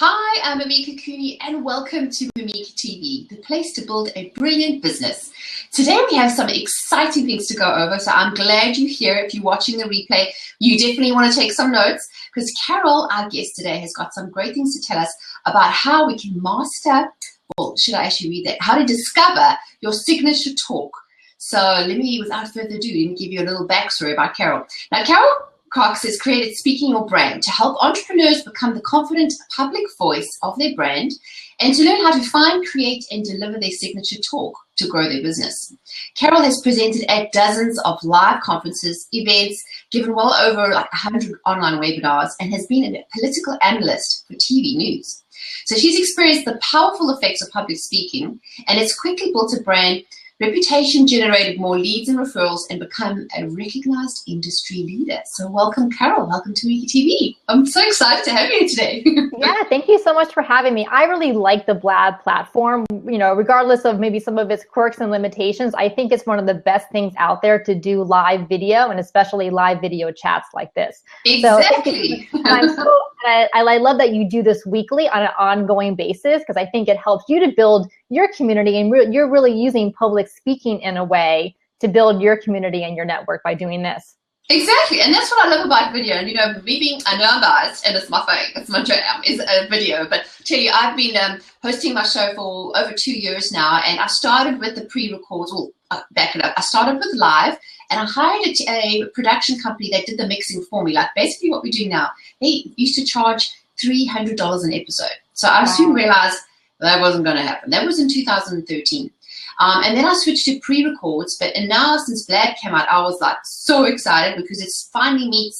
Hi, I'm Mamika Cooney and welcome to Mamika TV, the place to build a brilliant business. Today we have some exciting things to go over, so I'm glad you're here. If you're watching the replay, you definitely want to take some notes because Carol, our guest today, has got some great things to tell us about how we can master, well, should I actually read that? How to discover your signature talk. So let me, without further ado, let me give you a little backstory about Carol. Now, Carol Cox has created Speaking Your Brand to help entrepreneurs become the confident public voice of their brand and to learn how to find, create, and deliver their signature talk to grow their business. Carol has presented at dozens of live conferences, events, given well over 100 online webinars, and has been a political analyst for TV news. So she's experienced the powerful effects of public speaking and has quickly built a brand reputation, generated more leads and referrals, and become a recognized industry leader. So welcome, Carol. Welcome to Mamika TV. I'm so excited to have you here today. Yeah, thank you so much for having me. I really like the Blab platform. You know, regardless of maybe some of its quirks and limitations, I think it's one of the best things out there to do live video and especially live video chats like this. Exactly. So I love that you do this weekly on an ongoing basis because I think it helps you to build your community, and you're really using public speaking in a way to build your community and your network by doing this. Exactly, and that's what I love about video. And you know, me being, I know I'm biased, and it's my thing, it's my jam, is a video. But tell you, I've been hosting my show for over 2 years now, and I started with the pre-records. Well, back it up. I started with live, and I hired a production company that did the mixing for me. Like basically what we do now. They used to charge $300 an episode. So I soon realized that wasn't going to happen. That was in 2013. And then I switched to pre-records, and now since Blab came out, I was like so excited because it's finally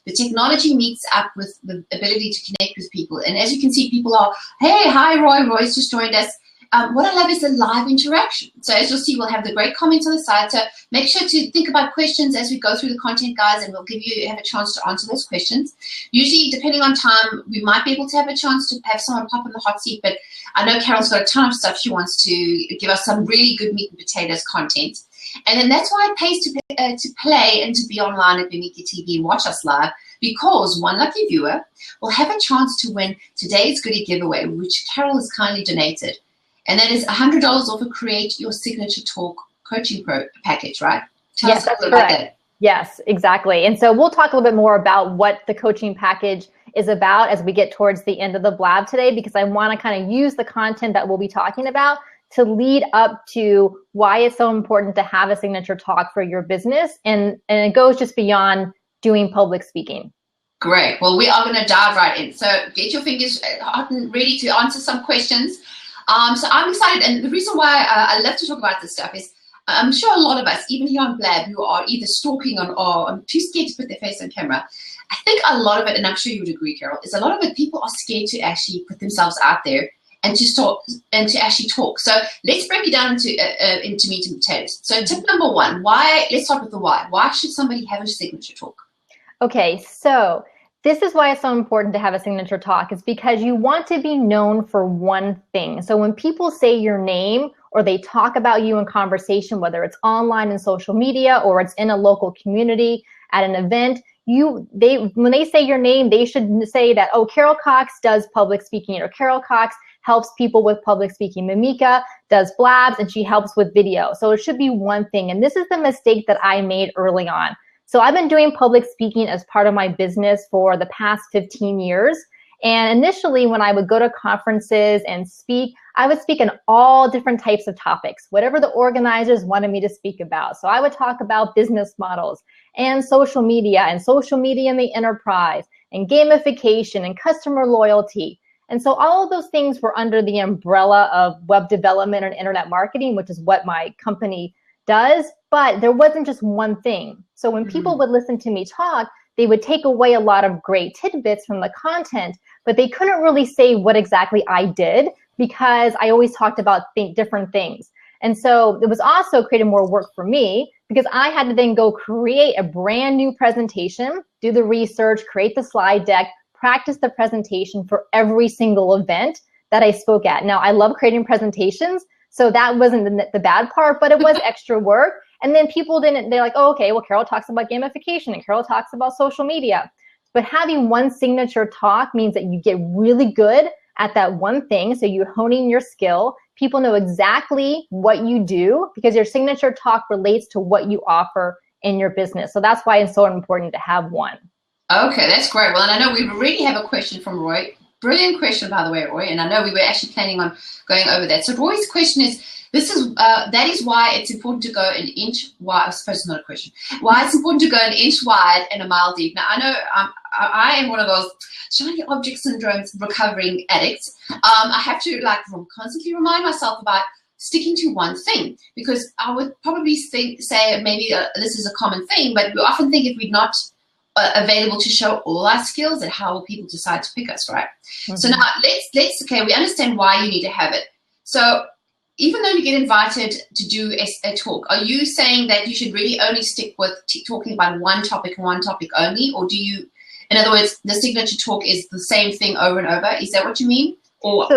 the technology meets up with the ability to connect with people. And as you can see, people are, hey, hi, Roy's just joined us. What I love is the live interaction. So as you'll see, we'll have the great comments on the side. So make sure to think about questions as we go through the content, guys, and we'll have a chance to answer those questions. Usually, depending on time, we might be able to have a chance to have someone pop in the hot seat, but I know Carol's got a ton of stuff she wants to give us, some really good meat and potatoes content. And then that's why it pays to play and to be online at Mamika TV and watch us live, because one lucky viewer will have a chance to win today's goodie giveaway, which Carol has kindly donated. And that is $100 off a Create Your Signature Talk coaching package, right? Tell us a little about that. Yes, exactly. And so we'll talk a little bit more about what the coaching package is about as we get towards the end of the Blab today, because I want to kind of use the content that we'll be talking about to lead up to why it's so important to have a signature talk for your business. And it goes just beyond doing public speaking. Great. Well, we are going to dive right in. So get your fingers hot and ready to answer some questions. So I'm excited, and the reason why I love to talk about this stuff is I'm sure a lot of us, even here on Blab, who are either stalking or too scared to put their face on camera. I think a lot of it, and I'm sure you would agree, Carol, is a lot of it people are scared to actually put themselves out there and to start and to actually talk. So let's break it down into meat and potatoes. So tip number one, let's start with the why. Why should somebody have a signature talk? Okay, so this is why it's so important to have a signature talk. It's because you want to be known for one thing. So when people say your name or they talk about you in conversation, whether it's online and social media or it's in a local community at an event, when they say your name, they should say that, oh, Carol Cox does public speaking, or Carol Cox helps people with public speaking. Mamika does Blabs and she helps with video. So it should be one thing. And this is the mistake that I made early on. So I've been doing public speaking as part of my business for the past 15 years. And initially, when I would go to conferences and speak, I would speak on all different types of topics, whatever the organizers wanted me to speak about. So I would talk about business models and social media in the enterprise and gamification and customer loyalty. And so all of those things were under the umbrella of web development and internet marketing, which is what my company does, but there wasn't just one thing. So when people would listen to me talk, they would take away a lot of great tidbits from the content, but they couldn't really say what exactly I did because I always talked about different things. And so it was also creating more work for me because I had to then go create a brand new presentation, do the research, create the slide deck, practice the presentation for every single event that I spoke at. Now, I love creating presentations, so that wasn't the bad part, but it was extra work. And then they're like, oh, okay, well, Carol talks about gamification and Carol talks about social media. But having one signature talk means that you get really good at that one thing. So you're honing your skill. People know exactly what you do because your signature talk relates to what you offer in your business. So that's why it's so important to have one. Okay, that's great. Well, and I know we already have a question from Roy. Brilliant question, by the way, Roy. And I know we were actually planning on going over that. So Roy's question is, that is why it's important to go an inch wide. I suppose it's not a question. Why it's important to go an inch wide and a mile deep. Now, I know I am one of those shiny object syndromes recovering addicts. I have to constantly remind myself about sticking to one thing, because I would probably say maybe this is a common thing, but we often think if we're not available to show all our skills, and how will people decide to pick us, right? Mm-hmm. So now we understand why you need to have it. So even though you get invited to do a talk, are you saying that you should really only stick with talking about one topic only, or do you, in other words, the signature talk is the same thing over and over? Is that what you mean? Or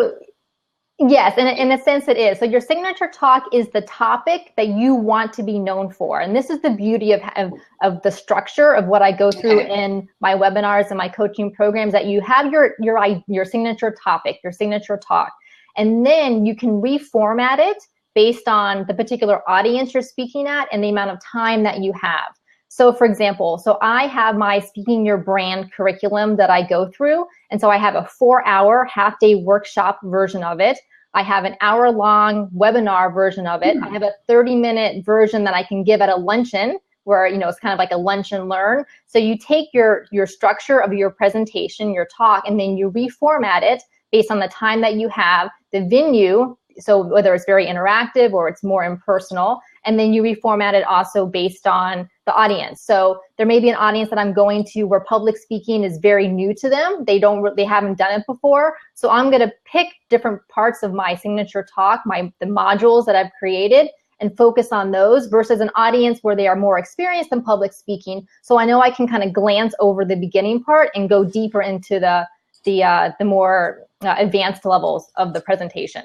yes, in a sense it is. So your signature talk is the topic that you want to be known for. And this is the beauty of the structure of what I go through in my webinars and my coaching programs, that you have your signature topic, your signature talk. And then you can reformat it based on the particular audience you're speaking at and the amount of time that you have. So for example, I have my Speaking Your Brand curriculum that I go through. And so I have a 4-hour half-day workshop version of it. I have an hour-long webinar version of it. I have a 30-minute version that I can give at a luncheon where, it's kind of like a lunch and learn. So you take your structure of your presentation, your talk, and then you reformat it based on the time that you have, the venue, so whether it's very interactive or it's more impersonal, and then you reformat it also based on the audience. So there may be an audience that I'm going to where public speaking is very new to them. They haven't done it before. So I'm going to pick different parts of my signature talk, the modules that I've created, and focus on those versus an audience where they are more experienced in public speaking. So I know I can kind of glance over the beginning part and go deeper into the more advanced levels of the presentation.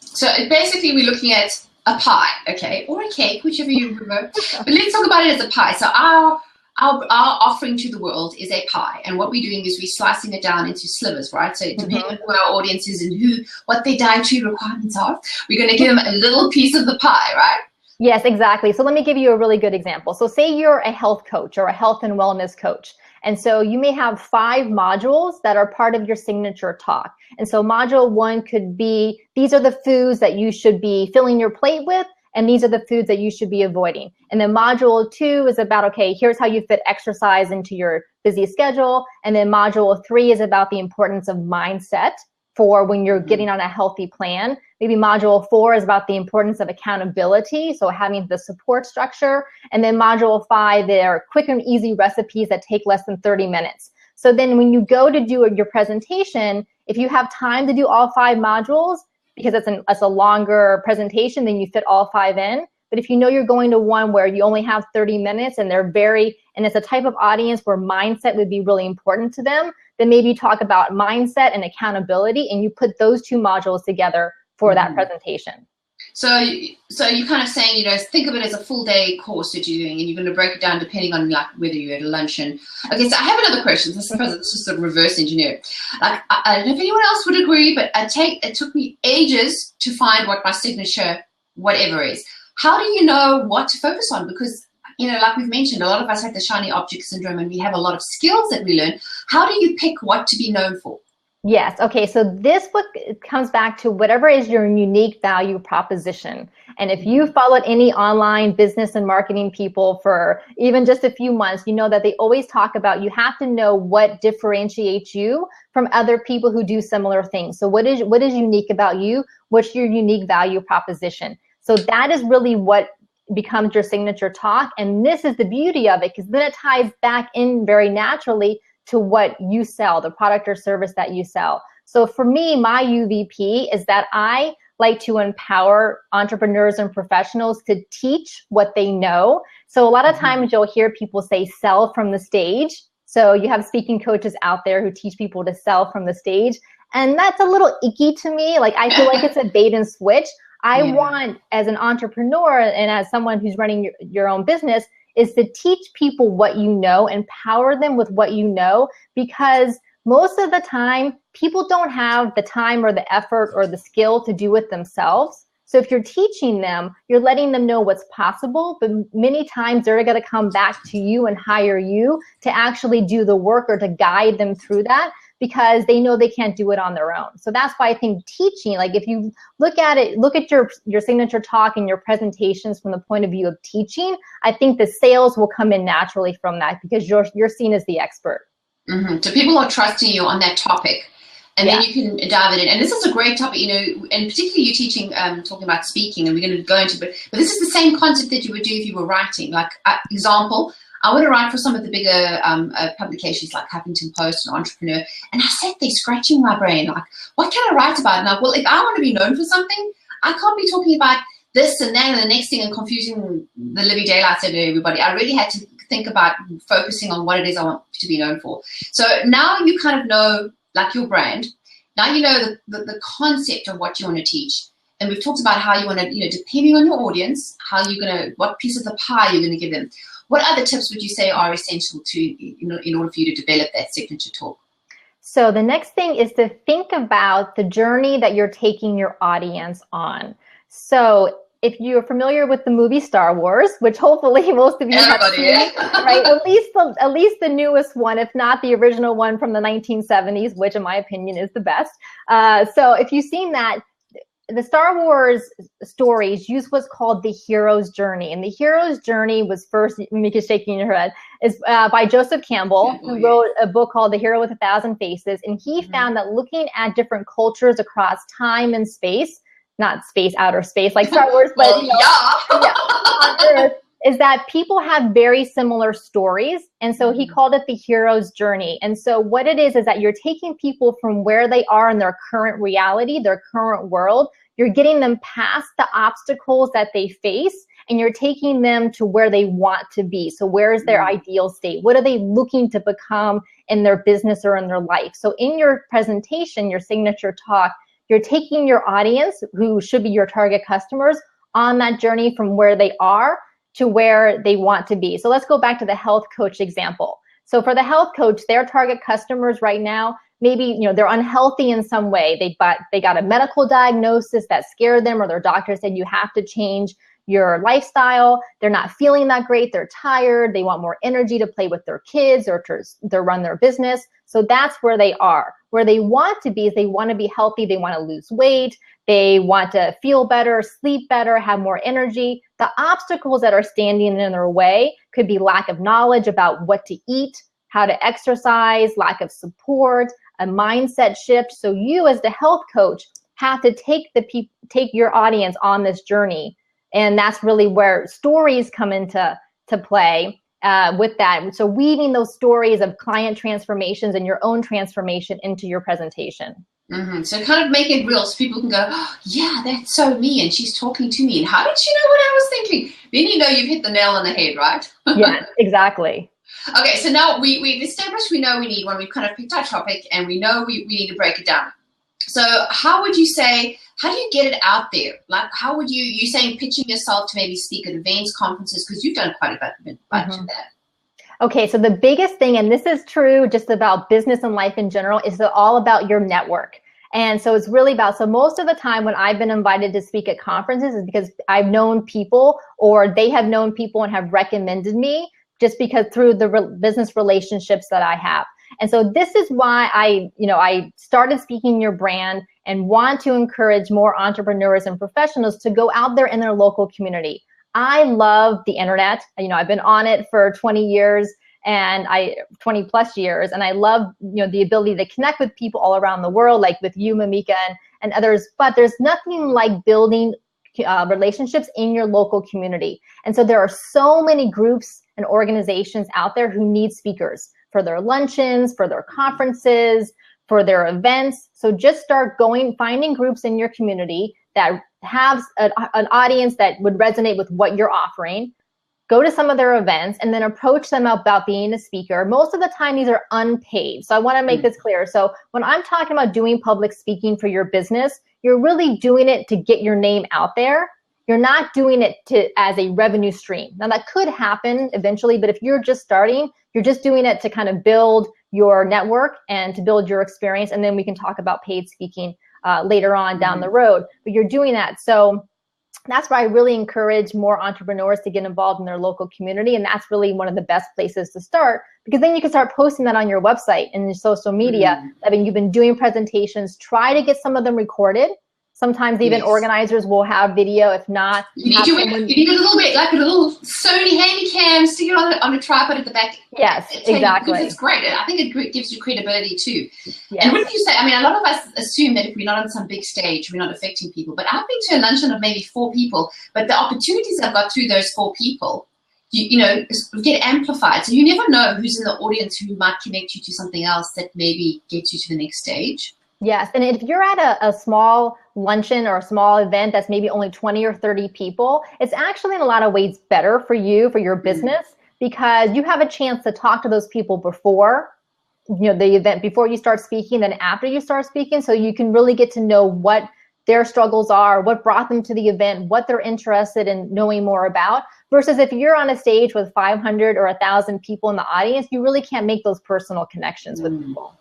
So basically we're looking at a pie, okay, or a cake, whichever you prefer. But let's talk about it as a pie. So our offering to the world is a pie, and what we're doing is we're slicing it down into slivers, right? So depending on who our audience is and what their dietary requirements are, we're going to give them a little piece of the pie, right? Yes, exactly. So let me give you a really good example. So say you're a health coach or a health and wellness coach. And so you may have 5 modules that are part of your signature talk. And so module 1 could be, these are the foods that you should be filling your plate with, and these are the foods that you should be avoiding. And then module 2 is about, okay, here's how you fit exercise into your busy schedule. And then module 3 is about the importance of mindset for when you're getting on a healthy plan. Maybe module 4 is about the importance of accountability, so having the support structure. And then module 5, they're quick and easy recipes that take less than 30 minutes. So then when you go to do your presentation, if you have time to do all 5 modules, because it's a longer presentation, then you fit all 5 in. But if you know you're going to one where you only have 30 minutes and and it's a type of audience where mindset would be really important to them, then maybe you talk about mindset and accountability and you put those 2 modules together for that presentation. So you're kind of saying, think of it as a full day course that you're doing, and you're going to break it down depending on whether you're at a luncheon. Okay, so I have another question. I suppose it's just a reverse engineer. I don't know if anyone else would agree, but it took me ages to find what my signature whatever is. How do you know what to focus on? Because, like we've mentioned, a lot of us have the shiny object syndrome and we have a lot of skills that we learn. How do you pick what to be known for? Yes. Okay. So this book comes back to whatever is your unique value proposition. And if you followed any online business and marketing people for even just a few months, you know that they always talk about you have to know what differentiates you from other people who do similar things. So what is unique about you? What's your unique value proposition? So that is really what becomes your signature talk. And this is the beauty of it, because then it ties back in very naturally to what you sell, the product or service that you sell. So for me, my UVP is that I like to empower entrepreneurs and professionals to teach what they know. So a lot of times you'll hear people say sell from the stage. So you have speaking coaches out there who teach people to sell from the stage. And that's a little icky to me. Like, I feel like it's a bait and switch. I want, as an entrepreneur and as someone who's running your own business, is to teach people what you know, empower them with what you know, because most of the time, people don't have the time or the effort or the skill to do it themselves. So if you're teaching them, you're letting them know what's possible, but many times they're going to come back to you and hire you to actually do the work or to guide them through that, because they know they can't do it on their own. So that's why I think teaching, like if you look at it, look at your signature talk and your presentations from the point of view of teaching, I think the sales will come in naturally from that, because you're seen as the expert. Mm-hmm. So people are trusting you on that topic. And then you can dive it in. And this is a great topic, you know, and particularly you teaching, talking about speaking, and we're going to go into it. But this is the same concept that you would do if you were writing. Like, example, I want to write for some of the bigger publications like Huffington Post and Entrepreneur. And I sat there scratching my brain, like, what can I write about? And well, if I want to be known for something, I can't be talking about this and that and the next thing and confusing the living daylights out of everybody. I really had to think about focusing on what it is I want to be known for. So now you kind of know, like your brand, now you know the concept of what you want to teach. And we've talked about how you want to, you know, depending on your audience, how you're going to, what piece of the pie you're going to give them. What other tips would you say are essential to, you know, in order for you to develop that signature talk? So the next thing is to think about the journey that you're taking your audience on. So if you're familiar with the movie Star Wars, which hopefully most of you have seen, right? At least the newest one, if not the original one from the 1970s, which in my opinion is the best. So if you've seen that, the Star Wars stories use what's called the hero's journey. And the hero's journey was first, Mika's shaking your head, is by Joseph Campbell, who wrote a book called The Hero with a Thousand Faces. And he found that looking at different cultures across time and space, not space, outer space, like Star Wars, but on Earth, is that people have very similar stories. And so he called it the hero's journey. And so what it is that you're taking people from where they are in their current reality, their current world, you're getting them past the obstacles that they face, and you're taking them to where they want to be. So where is their ideal state? What are they looking to become in their business or in their life? So in your presentation, your signature talk, you're taking your audience, who should be your target customers, on that journey from where they are to where they want to be. So let's go back to the health coach example. So for the health coach, their target customers right now, maybe, you know, they're unhealthy in some way. They got a medical diagnosis that scared them, or their doctor said you have to change your lifestyle. They're not feeling that great. They're tired. They want more energy to play with their kids or to run their business. So that's where they are. Where they want to be is they want to be healthy. They want to lose weight. They want to feel better, sleep better, have more energy. The obstacles that are standing in their way could be lack of knowledge about what to eat, how to exercise, lack of support, a mindset shift. So you as the health coach have to take your audience on this journey. And that's really where stories come into play with that. So weaving those stories of client transformations and your own transformation into your presentation. Mm-hmm. So kind of make it real so people can go, oh, yeah, that's so me, and she's talking to me. And how did she know what I was thinking? Then you know you've hit the nail on the head, right? Yeah, exactly. Okay, so now we've established we know we need one. We've kind of picked our topic, and we know we need to break it down. So how would you say, how do you get it out there? Like, how would you saying pitching yourself to maybe speak at events, conferences, because you've done quite a bunch of that. Okay, so the biggest thing, and this is true just about business and life in general, is all about your network. And so it's really about, so most of the time when I've been invited to speak at conferences is because I've known people, or they have known people and have recommended me, just because through the business relationships that I have. And so this is why I started Speaking Your Brand and want to encourage more entrepreneurs and professionals to go out there in their local community. I love the internet. I've been on it for 20 years and 20 plus years. And I love, the ability to connect with people all around the world, like with you, Mamika, and others. But there's nothing like building relationships in your local community. And so there are so many groups and organizations out there who need speakers for their luncheons, for their conferences, for their events. So just start finding groups in your community that have an audience that would resonate with what you're offering. Go to some of their events and then approach them about being a speaker. Most of the time, these are unpaid. So I want to make this clear. So when I'm talking about doing public speaking for your business, you're really doing it to get your name out there. You're not doing it as a revenue stream. Now that could happen eventually, but if you're just starting, you're just doing it to kind of build your network and to build your experience. And then we can talk about paid speaking later on down the road. But you're doing that. So that's why I really encourage more entrepreneurs to get involved in their local community. And that's really one of the best places to start, because then you can start posting that on your website and your social media. I mean, you've been doing presentations, try to get some of them recorded. Sometimes even organizers will have video. If not, you need a little bit like a little Sony Handycam, stick it on a tripod at the back. Yes, exactly. It's great. I think it gives you credibility too. Yes. And what do you say? I mean, a lot of us assume that if we're not on some big stage, we're not affecting people. But I've been to a luncheon of maybe 4 people, but the opportunities I've got through those 4 people, you know, get amplified. So you never know who's in the audience who might connect you to something else that maybe gets you to the next stage. Yes, and if you're at a small luncheon or a small event that's maybe only 20 or 30 people, it's actually in a lot of ways better for you, for your business, because you have a chance to talk to those people before, you know, the event, before you start speaking, then after you start speaking, so you can really get to know what their struggles are, what brought them to the event, what they're interested in knowing more about, versus if you're on a stage with 500 or 1,000 people in the audience, you really can't make those personal connections with people.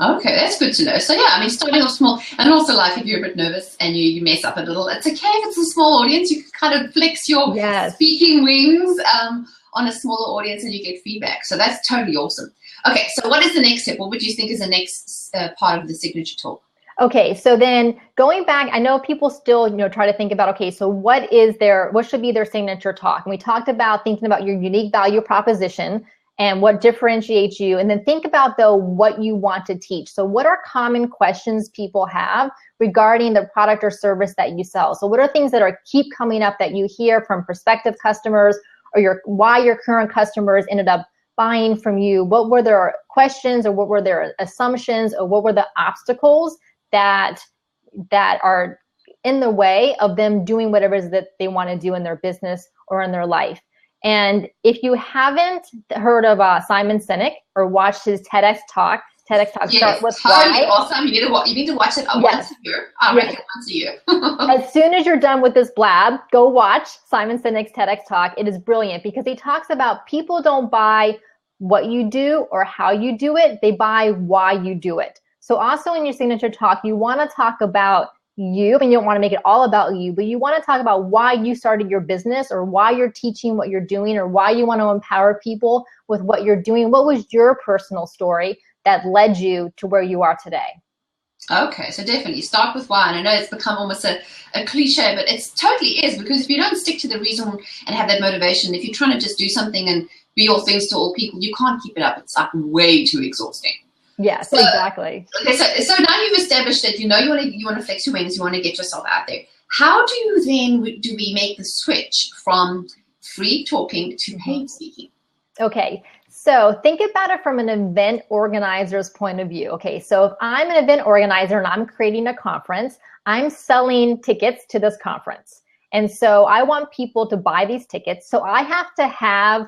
Okay, that's good to know. So yeah, I mean, starting off small, and also like if you're a bit nervous and you mess up a little, it's okay if it's a small audience. You can kind of flex your speaking wings on a smaller audience and you get feedback. So that's totally awesome. Okay, so what is the next step? What would you think is the next part of the signature talk? Okay, so then going back, I know people still, you know, try to think about, okay, so what should be their signature talk? And we talked about thinking about your unique value proposition and what differentiates you. And then think about, though, what you want to teach. So what are common questions people have regarding the product or service that you sell? So what are things that keep coming up that you hear from prospective customers, or why your current customers ended up buying from you? What were their questions, or what were their assumptions, or what were the obstacles that are in the way of them doing whatever it is that they want to do in their business or in their life? And if you haven't heard of Simon Sinek or watched his TEDx talk Start With Why. Awesome. You need to watch it once a year. I reckon once a year. As soon as you're done with this blab, go watch Simon Sinek's TEDx talk. It is brilliant because he talks about people don't buy what you do or how you do it. They buy why you do it. So also in your signature talk, you want to talk about you, and you don't want to make it all about you, but you want to talk about why you started your business, or why you're teaching what you're doing, or why you want to empower people with what you're doing. What was your personal story that led you to where you are today? Okay, so definitely start with why. And I know it's become almost a cliche, but it totally is, because if you don't stick to the reason and have that motivation, if you're trying to just do something and be all things to all people, you can't keep it up. It's like way too exhausting. Yes, exactly. Okay, so now you've established that you want to flex your wings, you want to get yourself out there. How do we make the switch from free talking to paid speaking? Okay, so think about it from an event organizer's point of view. Okay, so if I'm an event organizer and I'm creating a conference, I'm selling tickets to this conference. And so I want people to buy these tickets. So I have to have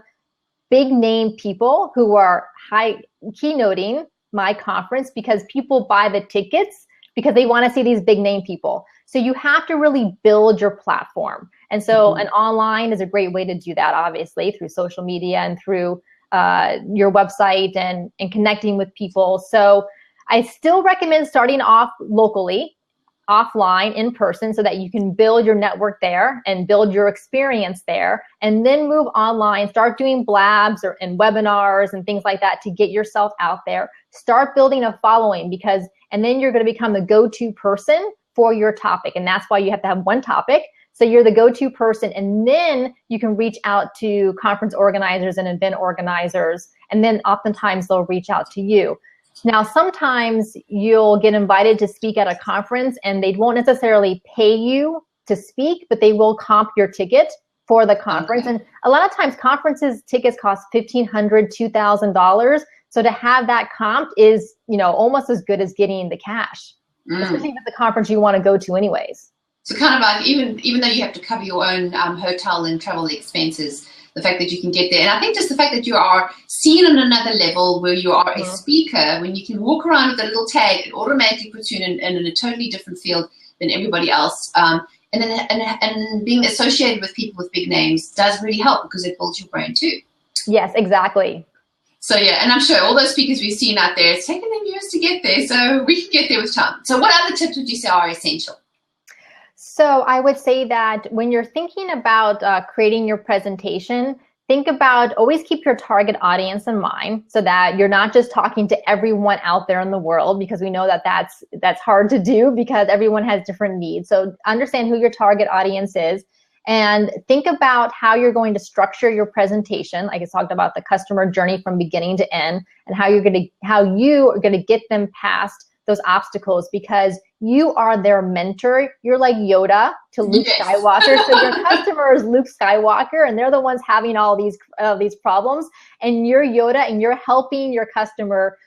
big name people who are high keynoting my conference, because people buy the tickets because they want to see these big name people. So you have to really build your platform. And so an online is a great way to do that, obviously, through social media and through your website and connecting with people. So I still recommend starting off locally, offline, in person, so that you can build your network there and build your experience there, and then move online, start doing blabs and webinars and things like that to get yourself out there. Start building a following, and then you're going to become the go-to person for your topic. And that's why you have to have one topic. So you're the go-to person, and then you can reach out to conference organizers and event organizers, and then oftentimes they'll reach out to you. Now, sometimes you'll get invited to speak at a conference and they won't necessarily pay you to speak, but they will comp your ticket for the conference. Okay. And a lot of times conferences tickets cost $1,500, $2,000. So to have that comped is, almost as good as getting the cash, especially if it's the conference you want to go to anyways. So kind of like, even though you have to cover your own hotel and travel expenses, the fact that you can get there. And I think just the fact that you are seen on another level where you are a speaker, when you can walk around with a little tag, it automatically puts you in a totally different field than everybody else. And being associated with people with big names does really help, because it builds your brand too. Yes, exactly. So yeah, and I'm sure all those speakers we've seen out there, it's taken them years to get there, so we can get there with time. So what other tips would you say are essential? So I would say that when you're thinking about creating your presentation, think about, always keep your target audience in mind so that you're not just talking to everyone out there in the world, because we know that that's hard to do because everyone has different needs. So understand who your target audience is and think about how you're going to structure your presentation. Like I talked about the customer journey from beginning to end and how you are going to get them past those obstacles, because you are their mentor. You're like Yoda to Luke Skywalker. So your customer is Luke Skywalker, and they're the ones having all these problems. And you're Yoda, and you're helping your customer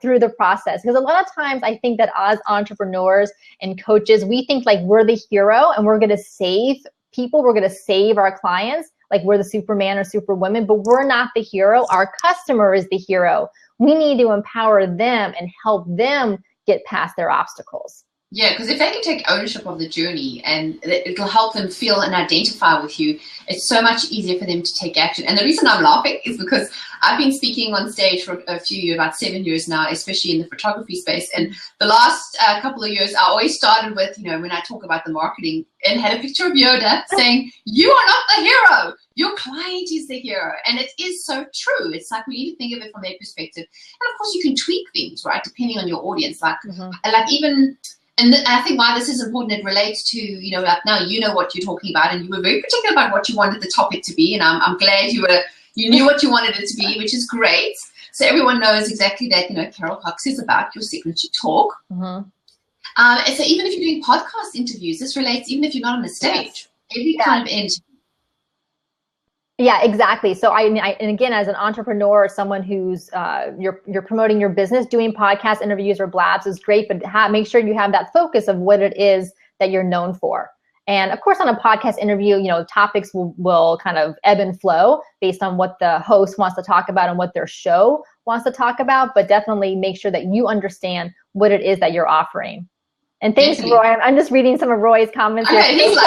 through the process. Because a lot of times I think that as entrepreneurs and coaches, we think like we're the hero and we're going to save people. We're going to save our clients. Like we're the Superman or Superwoman, but we're not the hero. Our customer is the hero. We need to empower them and help them get past their obstacles. Yeah, because if they can take ownership of the journey and it'll help them feel and identify with you, it's so much easier for them to take action. And the reason I'm laughing is because I've been speaking on stage for a few years, about 7 years now, especially in the photography space. And the last couple of years, I always started with, when I talk about the marketing, and had a picture of Yoda saying, you are not the hero. Your client is the hero. And it is so true. It's like we need to think of it from their perspective. And of course, you can tweak things, right, depending on your audience. Like even... And I think why this is important, it relates to, like now you know what you're talking about, and you were very particular about what you wanted the topic to be, and I'm glad you knew what you wanted it to be, which is great. So everyone knows exactly that, Carol Cox is about your signature talk. And so even if you're doing podcast interviews, this relates even if you're not on a stage. Every kind of interview. Yeah, exactly. So and again, as an entrepreneur or someone who's you're promoting your business, doing podcast interviews or blabs is great, but make sure you have that focus of what it is that you're known for. And of course, on a podcast interview, topics will kind of ebb and flow based on what the host wants to talk about and what their show wants to talk about. But definitely make sure that you understand what it is that you're offering. And thanks, Roy. I'm just reading some of Roy's comments here. He's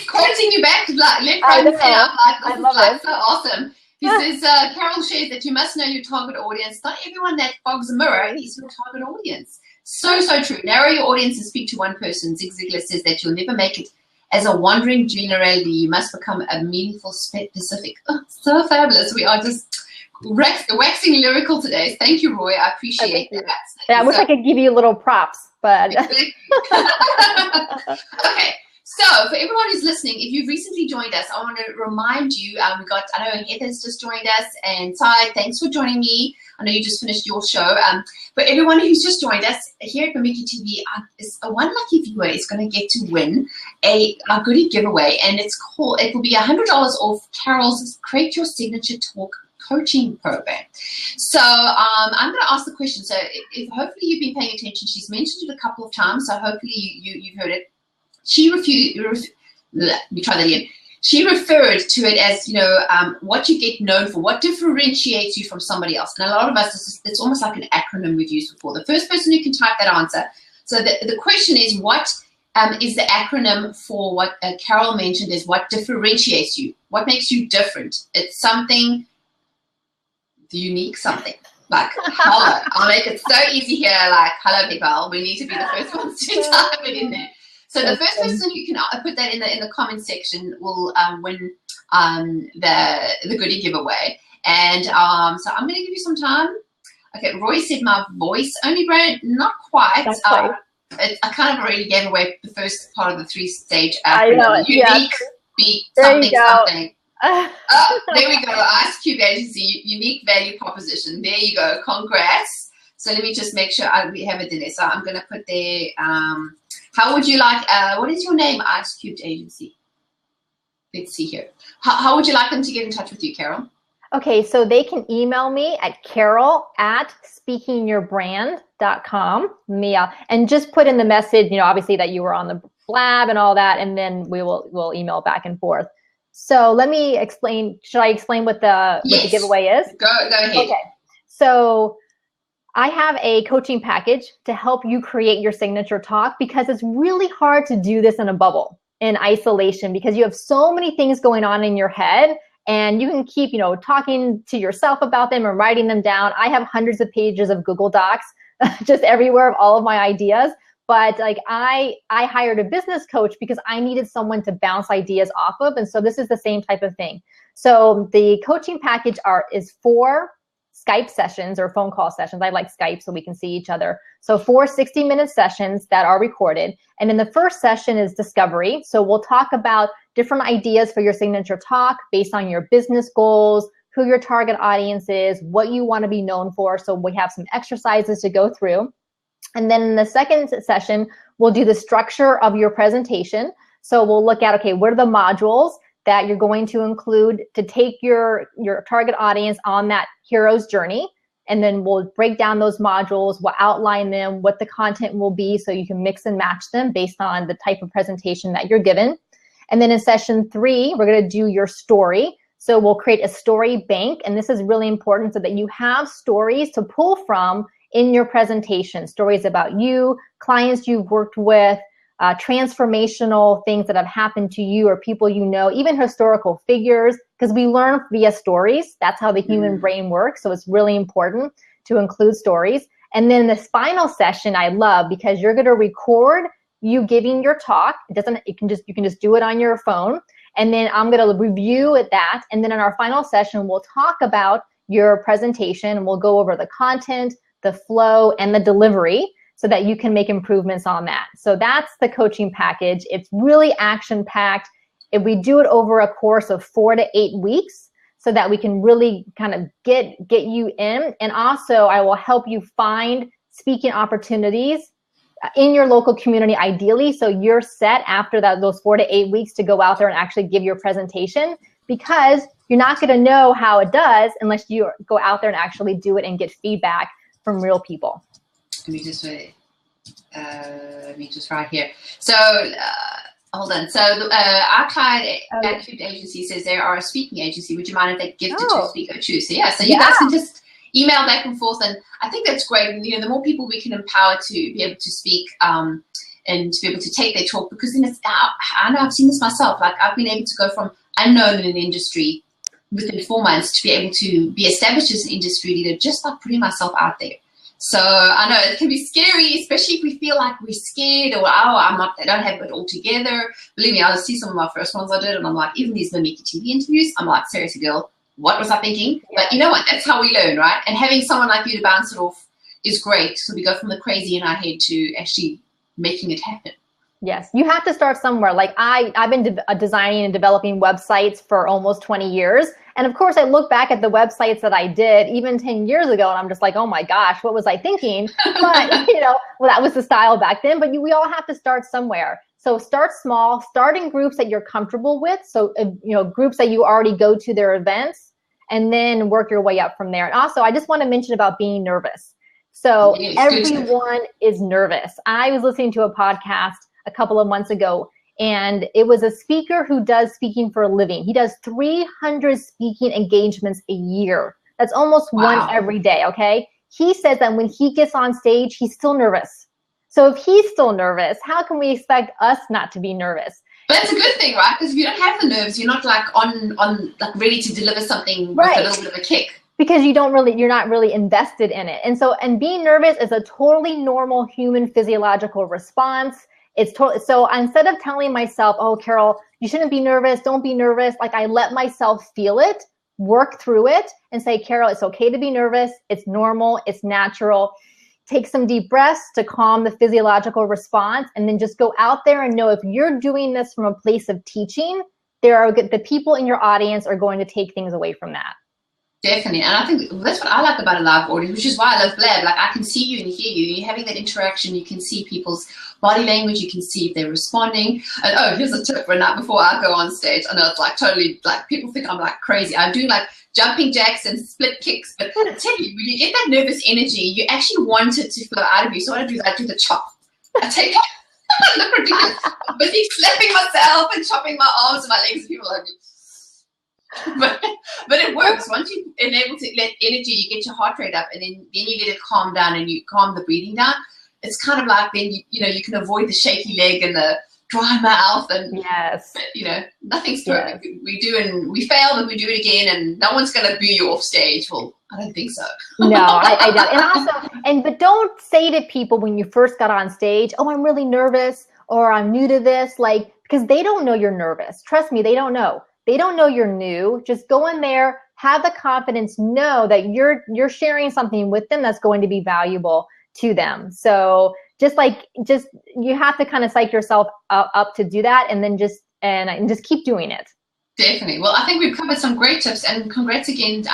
quoting you back left, right, and center. I'm like, this is so awesome. He says, Carol shares that you must know your target audience. Not everyone that fogs a mirror is your target audience. So true. Narrow your audience and speak to one person. Zig Ziglar says that you'll never make it as a wandering generality. You must become a meaningful specific. Oh, so fabulous. We are just waxing lyrical today. Thank you, Roy. I appreciate that. Yeah, I wish I could give you little props. But okay, so for everyone who's listening, if you've recently joined us, I want to remind you, I know Heather's just joined us, and Sai, thanks for joining me. I know you just finished your show. For everyone who's just joined us here at Bimiki TV, one lucky viewer is going to get to win a goodie giveaway, and it will be $100 off Carol's Create Your Signature Talk coaching program. So I'm going to ask the question. So if hopefully you've been paying attention, she's mentioned it a couple of times, so hopefully you've heard it. Let me try that again. She referred to it as, what you get known for, what differentiates you from somebody else. And a lot of us, it's almost like an acronym we've used before. The first person who can type that answer. So the question is, what is the acronym for what Carol mentioned is what differentiates you? What makes you different? It's something unique, something like hello. I'll make it so easy here, like hello people. We need to be the first ones to type it in there. So the first person who can put that in the comment section will win the goodie giveaway. And so I'm going to give you some time. Okay, Roy said my voice only, Brand. Not quite. I kind of already gave away the first part of the 3-stage acronym. Unique, beat something. Oh, there we go. Ice Cube Agency, unique value proposition. There you go. Congrats. So let me just make sure we have it in there. So I'm going to put there, how would you like, what is your name, Ice Cube Agency? Let's see here. How would you like them to get in touch with you, Carol? Okay, so they can email me at carol@speakingyourbrand.com. And just put in the message, obviously that you were on the blab and all that, and then we'll email back and forth. So let me explain. Should I explain what the giveaway is? Go ahead. Okay. So I have a coaching package to help you create your signature talk, because it's really hard to do this in a bubble, in isolation, because you have so many things going on in your head And you can keep, talking to yourself about them and writing them down. I have hundreds of pages of Google Docs just everywhere of all of my ideas. But like I hired a business coach because I needed someone to bounce ideas off of. And so this is the same type of thing. So the coaching package is 4 Skype sessions or phone call sessions. I like Skype so we can see each other. So 4 60-minute sessions that are recorded. And then the first session is discovery. So we'll talk about different ideas for your signature talk based on your business goals, who your target audience is, what you want to be known for. So we have some exercises to go through. And then in the second session, we'll do the structure of your presentation. So we'll look at, okay, what are the modules that you're going to include to take your target audience on that hero's journey. And then we'll break down those modules, we'll outline them, what the content will be so you can mix and match them based on the type of presentation that you're given. And then in session 3, we're going to do your story. So we'll create a story bank. And this is really important so that you have stories to pull from in your presentation, stories about you, clients you've worked with, transformational things that have happened to you or people you know, even historical figures, because we learn via stories. That's how the human brain works. So it's really important to include stories. And then this final session I love because you're going to record you giving your talk. You can just do it on your phone. And then I'm going to review that. And then in our final session, we'll talk about your presentation. We'll go over the content, the flow, and the delivery, so that you can make improvements on that. So that's the coaching package. It's really action-packed. If we do it over a course of 4 to 8 weeks, so that we can really kind of get you in. And also, I will help you find speaking opportunities in your local community, ideally. So you're set after those 4 to 8 weeks to go out there and actually give your presentation, because you're not going to know how it does unless you go out there and actually do it and get feedback from real people. Let me just write here. So hold on. So our client at Cubed Agency says they are a speaking agency. Would you mind if they give the two speaker choose? So so you guys can just email back and forth, and I think that's great. The more people we can empower to be able to speak and to be able to take their talk, because then I know I've seen this myself. Like I've been able to go from unknown in an industry within 4 months to be able to be established as an industry leader just by putting myself out there. So I know it can be scary, especially if we feel like we're scared or, I don't have it all together. Believe me, I see some of my first ones I did, and I'm like, even these Mimiki TV interviews, I'm like, seriously, girl, what was I thinking? Yeah. But you know what? That's how we learn, right? And having someone like you to bounce it off is great. So we go from the crazy in our head to actually making it happen. Yes, you have to start somewhere. Like I've been designing and developing websites for almost 20 years. And of course, I look back at the websites that I did even 10 years ago, and I'm just like, oh my gosh, what was I thinking? But, well, that was the style back then. But we all have to start somewhere. So start small, start in groups that you're comfortable with. So, groups that you already go to their events, and then work your way up from there. And also, I just want to mention about being nervous. So everyone is nervous. I was listening to a podcast a couple of months ago, and it was a speaker who does speaking for a living. He does 300 speaking engagements a year. That's almost one every day, okay? He says that when he gets on stage, he's still nervous. So if he's still nervous, how can we expect us not to be nervous? But that's a good thing, right? Because if you don't have the nerves, you're not like on like ready to deliver something with a little bit of a kick. Because you're not really invested in it. And being nervous is a totally normal human physiological response. So instead of telling myself, oh, Carol, you shouldn't be nervous, don't be nervous, like I let myself feel it, work through it, and say, Carol, it's okay to be nervous. It's normal. It's natural. Take some deep breaths to calm the physiological response, and then just go out there and know if you're doing this from a place of teaching, the people in your audience are going to take things away from that. Definitely. And I think that's what I like about a live audience, which is why I love Blab. Like I can see you and hear you. You're having that interaction. You can see people's body language. You can see if they're responding. And here's a tip for a night before I go on stage. I know it's like totally like people think I'm like crazy. I do like jumping jacks and split kicks. But I tell you, when you get that nervous energy, you actually want it to flow out of you. So what I do is I do the chop. I take literally I'm busy slapping myself and chopping my arms and my legs. And people are like, but it works. Once you enable to let energy, you get your heart rate up, and then you let it calm down and you calm the breathing down. It's kind of like then you can avoid the shaky leg and the dry mouth and yes, nothing's perfect. Yes. We fail, but we do it again, and no one's going to boo you off stage. Well, I don't think so. No, I don't. But don't say to people when you first got on stage, oh, I'm really nervous, or I'm new to this, because they don't know you're nervous. Trust me, they don't know. They don't know you're new. Just go in there, have the confidence, know that you're sharing something with them that's going to be valuable to them. So just you have to kind of psych yourself up to do that, and then just keep doing it. Definitely. Well, I think we've covered some great tips, and congrats again.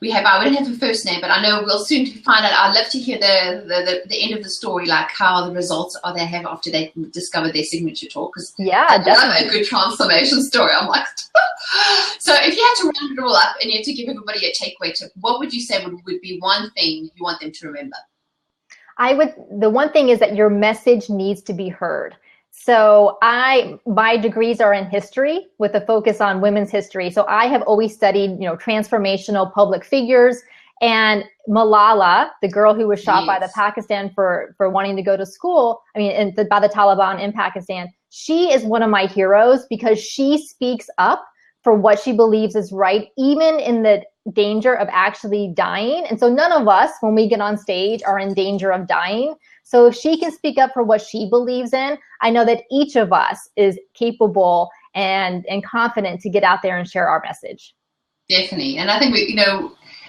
We don't have a first name, but I know we'll soon find out. I'd love to hear the end of the story, like how the results they have after they discovered their signature talk. Because I love a good transformation story. I'm like, so if you had to round it all up and you had to give everybody a takeaway tip, what would you say would be one thing you want them to remember? The one thing is that your message needs to be heard. So my degrees are in history with a focus on women's history. So I have always studied, transformational public figures. And Malala, the girl who was shot by the Pakistan for wanting to go to school, by the Taliban in Pakistan, she is one of my heroes because she speaks up for what she believes is right, even in the danger of actually dying. And so none of us, when we get on stage, are in danger of dying. So if she can speak up for what she believes in, I know that each of us is capable and confident to get out there and share our message. Definitely. And I think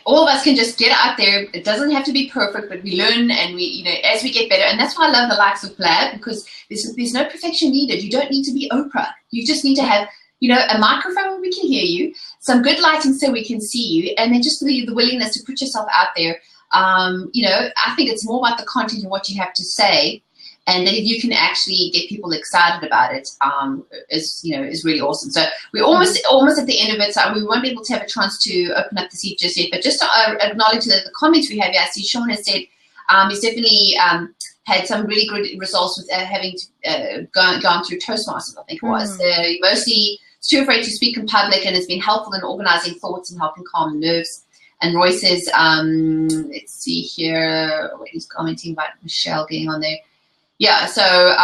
all of us can just get out there. It doesn't have to be perfect, but we learn and we, as we get better. And that's why I love the likes of Blab, because there's no perfection needed. You don't need to be Oprah. You just need to have a microphone where we can hear you, some good lighting so we can see you, and then just the willingness to put yourself out there. I think it's more about the content and what you have to say, and that if you can actually get people excited about it, is really awesome. So we're almost at the end of it, so we won't be able to have a chance to open up the seat just yet. But just to acknowledge the comments we have here, I see Sean has said he's definitely had some really good results with having gone through Toastmasters, I think it was. Mostly too afraid to speak in public, and has been helpful in organizing thoughts and helping calm nerves. And Roy says, let's see here, he's commenting about Michelle getting on there. Yeah, so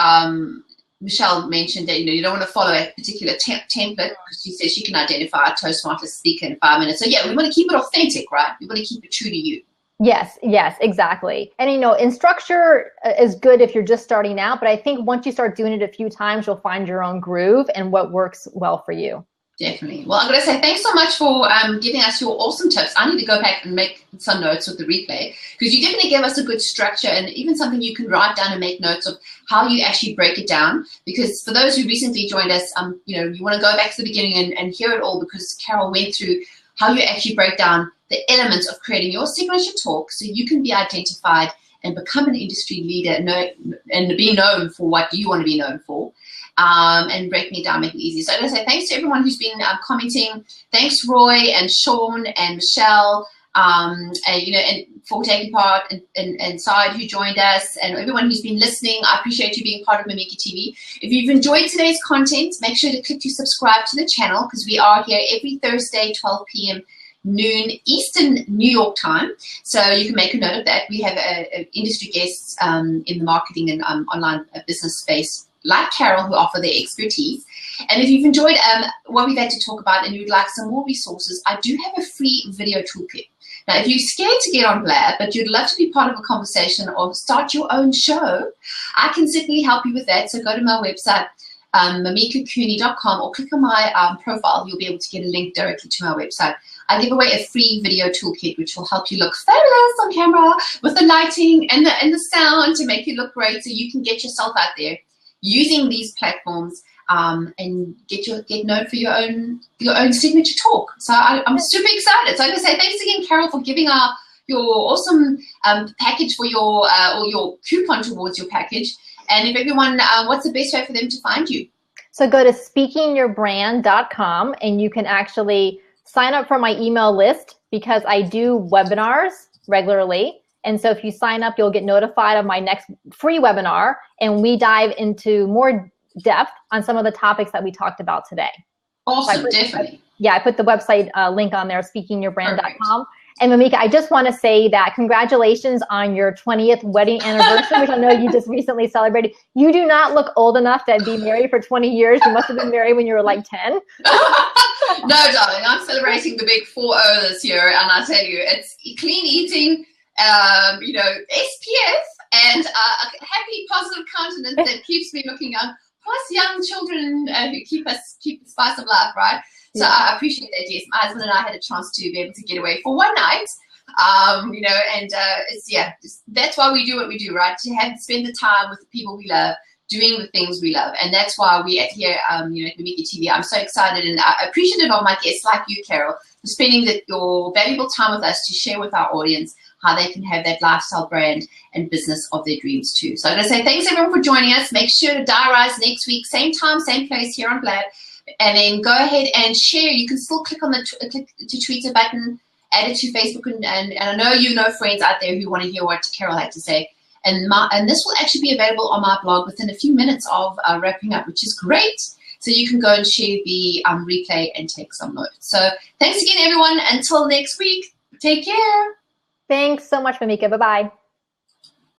Michelle mentioned that you don't want to follow a particular template, because she says she can identify a Toastmasters speaker in 5 minutes. So yeah, we want to keep it authentic, right? We want to keep it true to you. Yes, exactly. And in structure is good if you're just starting out, but I think once you start doing it a few times, you'll find your own groove and what works well for you. Definitely. Well, I'm going to say thanks so much for giving us your awesome tips. I need to go back and make some notes with the replay, because you definitely gave us a good structure and even something you can write down and make notes of how you actually break it down. Because for those who recently joined us, you want to go back to the beginning and hear it all, because Carol went through how you actually break down the elements of creating your signature talk so you can be identified and become an industry leader and be known for what you want to be known for. And breaking it down, making it easy. So I'm going to say thanks to everyone who's been commenting. Thanks, Roy and Sean and Michelle, and for taking part, and Saad who joined us, and everyone who's been listening. I appreciate you being part of Mamika TV. If you've enjoyed today's content, make sure to click to subscribe to the channel, because we are here every Thursday, 12 p.m. noon Eastern New York time. So you can make a note of that. We have industry guests in the marketing and online business space, like Carol, who offer their expertise. And if you've enjoyed what we've had to talk about and you'd like some more resources, I do have a free video toolkit. Now, if you're scared to get on Blab, but you'd love to be part of a conversation or start your own show, I can certainly help you with that. So go to my website, mamikacooney.com, or click on my profile. You'll be able to get a link directly to my website. I give away a free video toolkit, which will help you look fabulous on camera with the lighting and the sound to make you look great, so you can get yourself out there using these platforms and get known for your own signature talk. So I'm super excited. So I'm going to say thanks again, Carol, for giving your awesome package for your or your coupon towards your package. And if everyone, what's the best way for them to find you? So go to speakingyourbrand.com, and you can actually sign up for my email list, because I do webinars regularly. And so if you sign up, you'll get notified of my next free webinar, and we dive into more depth on some of the topics that we talked about today. Awesome, definitely. I put the website link on there, speakingyourbrand.com. And Mamika, I just want to say that congratulations on your 20th wedding anniversary, which I know you just recently celebrated. You do not look old enough to be married for 20 years. You must have been married when you were like 10. No, darling, I'm celebrating the big 4-0 this year, and I tell you, it's clean eating, SPF, and a happy, positive countenance that keeps me looking young, plus young children who keep the spice of life, right? So yeah. I appreciate that, yes. My husband and I had a chance to be able to get away for one night, that's why we do what we do, right? To spend the time with the people we love, doing the things we love. And that's why we at here, at Mamika TV, I'm so excited and appreciative of my guests like you, Carol, for spending your valuable time with us to share with our audience how they can have that lifestyle brand and business of their dreams too. So I'm going to say thanks everyone for joining us. Make sure to diarize next week, same time, same place here on Blab. And then go ahead and share. You can still click on the click to Twitter button, add it to Facebook. And I know you know friends out there who want to hear what Carol had to say. And this will actually be available on my blog within a few minutes of wrapping up, which is great. So you can go and share the replay and take some notes. So thanks again, everyone. Until next week, take care. Thanks so much, Mamika. Bye-bye.